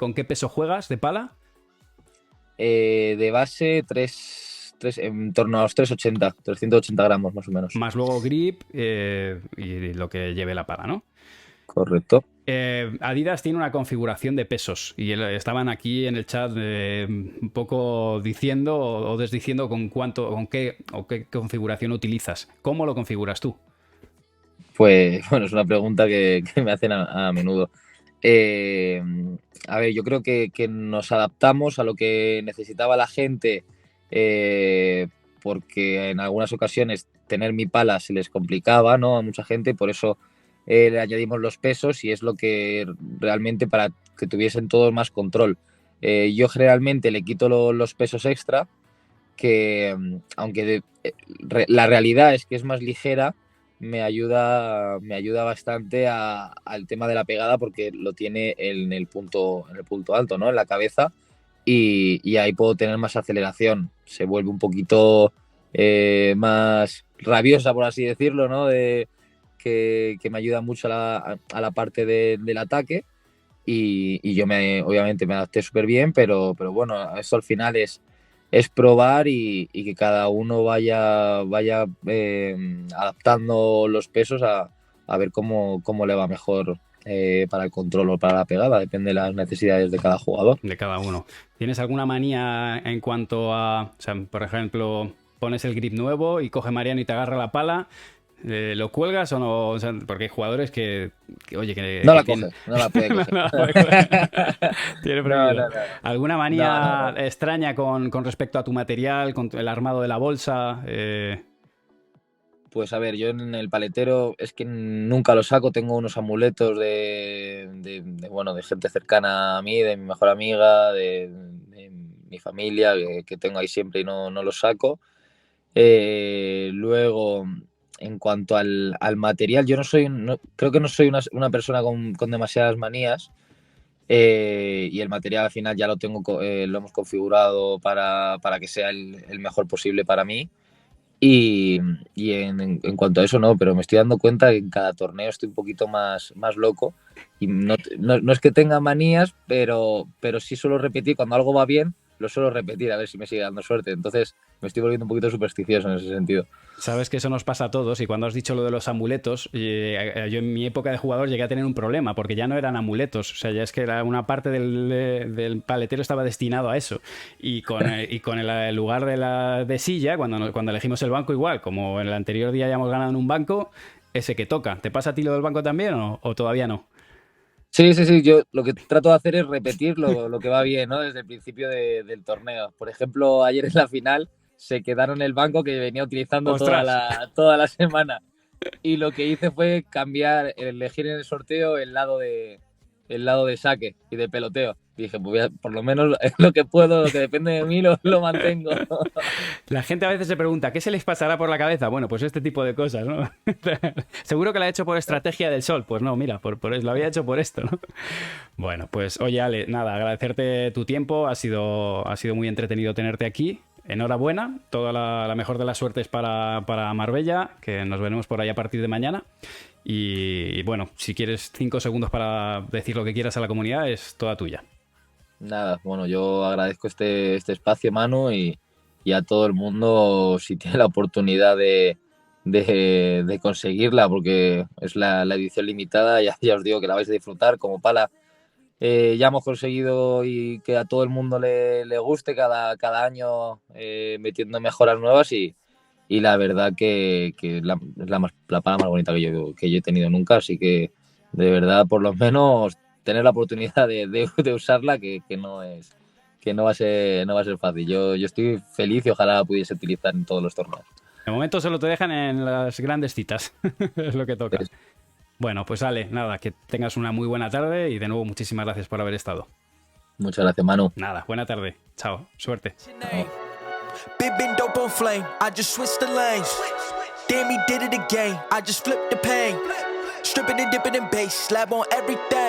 ¿con qué peso juegas de pala? De base, en torno a los 380 gramos más o menos. Más luego grip y lo que lleve la pala, ¿no? Correcto. Adidas tiene una configuración de pesos y estaban aquí en el chat un poco diciendo o desdiciendo con qué configuración utilizas. ¿Cómo lo configuras tú? Pues bueno, es una pregunta que me hacen a menudo. A ver, yo creo que nos adaptamos a lo que necesitaba la gente, porque en algunas ocasiones tener mi pala se les complicaba, ¿no? A mucha gente, por eso le añadimos los pesos y es lo que realmente para que tuviesen todos más control. Yo generalmente le quito los pesos extra, que aunque la realidad es que es más ligera, me ayuda bastante al tema de la pegada porque lo tiene en el punto alto, ¿no? En la cabeza y ahí puedo tener más aceleración. Se vuelve un poquito más rabiosa, por así decirlo, ¿no? Que me ayuda mucho a la parte del ataque y yo obviamente me adapté súper bien, pero bueno, esto al final es probar y que cada uno vaya adaptando los pesos a ver cómo le va mejor para el control o para la pegada, depende de las necesidades de cada jugador. De cada uno. ¿Tienes alguna manía en cuanto a, o sea, por ejemplo, pones el grip nuevo y coge Mariano y te agarra la pala? ¿Lo cuelgas o no? O sea, porque hay jugadores oye, que No la tienen... coge, no la puede coger. No la puede coger. Tiene prohibido. No. ¿Alguna No, manía no. extraña con respecto a tu material, con el armado de la bolsa? Pues a ver, yo en el paletero es que nunca lo saco, tengo unos amuletos bueno, de gente cercana a mí, de mi mejor amiga, de mi familia, que tengo ahí siempre y no los saco. Luego, en cuanto al material, yo creo que no soy una persona con demasiadas manías. Y el material al final ya lo hemos configurado para que sea el mejor posible para mí. Y en cuanto a eso, no, pero me estoy dando cuenta que en cada torneo estoy un poquito más loco. Y no es que tenga manías, pero sí suelo repetir, cuando algo va bien, lo suelo repetir a ver si me sigue dando suerte. Entonces me estoy volviendo un poquito supersticioso en ese sentido. Sabes que eso nos pasa a todos y cuando has dicho lo de los amuletos, yo en mi época de jugador llegué a tener un problema porque ya no eran amuletos, o sea, ya es que era una parte del paletero estaba destinado a eso y con el lugar de silla, cuando elegimos el banco igual, como en el anterior día ya hemos ganado en un banco, ese que toca. ¿Te pasa a ti lo del banco también o todavía no? Sí, yo lo que trato de hacer es repetir lo que va bien, ¿no? Desde el principio del torneo. Por ejemplo, ayer en la final se quedaron en el banco que venía utilizando toda ¡Ostras! toda la semana. Y lo que hice fue elegir en el sorteo el lado de saque y de peloteo. Dije, pues por lo menos lo que puedo, lo que depende de mí, lo mantengo. La gente a veces se pregunta, ¿qué se les pasará por la cabeza? Bueno, pues este tipo de cosas, ¿no? Seguro que lo ha hecho por estrategia del sol. Pues no, mira, lo había hecho por esto, ¿no? Bueno, pues oye, Ale, nada, agradecerte tu tiempo. Ha sido muy entretenido tenerte aquí. Enhorabuena, toda la mejor de las suertes para Marbella, que nos veremos por ahí a partir de mañana. Y bueno, si quieres 5 segundos para decir lo que quieras a la comunidad, es toda tuya. Nada, bueno, yo agradezco este espacio, Manu, y a todo el mundo si tiene la oportunidad de conseguirla, porque es la edición limitada, ya os digo que la vais a disfrutar como pala. Ya hemos conseguido y que a todo el mundo le guste cada año metiendo mejoras nuevas y la verdad que es la pala más bonita que yo he tenido nunca, así que de verdad por lo menos tener la oportunidad de usarla que no va a ser fácil. Yo estoy feliz y ojalá la pudiese utilizar en todos los torneos. De momento solo te dejan en las grandes citas, es lo que toca. Bueno, pues Ale, nada, que tengas una muy buena tarde y de nuevo muchísimas gracias por haber estado. Muchas gracias, Manu. Nada, buena tarde. Chao, suerte. Chao. Big been dope on flame, I just switched the lanes. Damn, he did it again, I just flipped the pain. Stripping and dipping in bass, slab on everything.